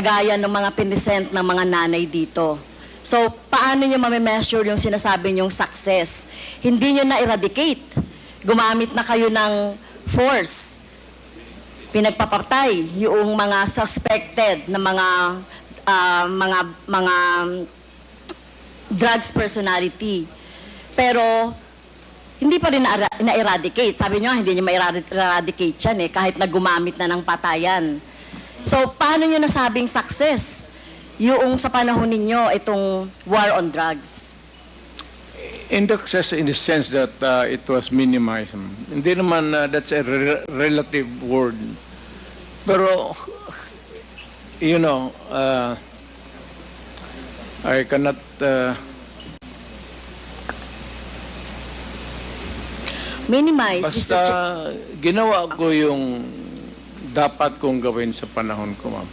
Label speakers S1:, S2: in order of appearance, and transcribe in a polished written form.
S1: gaya ng mga pinisent ng mga nanay dito. So, paano nyo mamimeasure yung sinasabi nyong success? Hindi nyo na-eradicate. Gumamit na kayo ng force. Pinagpapatay yung mga suspected na mga drugs personality. Pero, hindi pa rin na-eradicate. Sabi nyo, hindi nyo ma-eradicate yan kahit na gumamit na ng patayan. So, paano nyo nasabing success yung sa panahon ninyo itong war on drugs?
S2: Success in the sense that it was minimized. Hindi naman that's a relative word. Pero, you know, I cannot...
S1: Minimize,
S2: basta ginawa ko yung dapat kong gawin sa panahon ko, ma'am.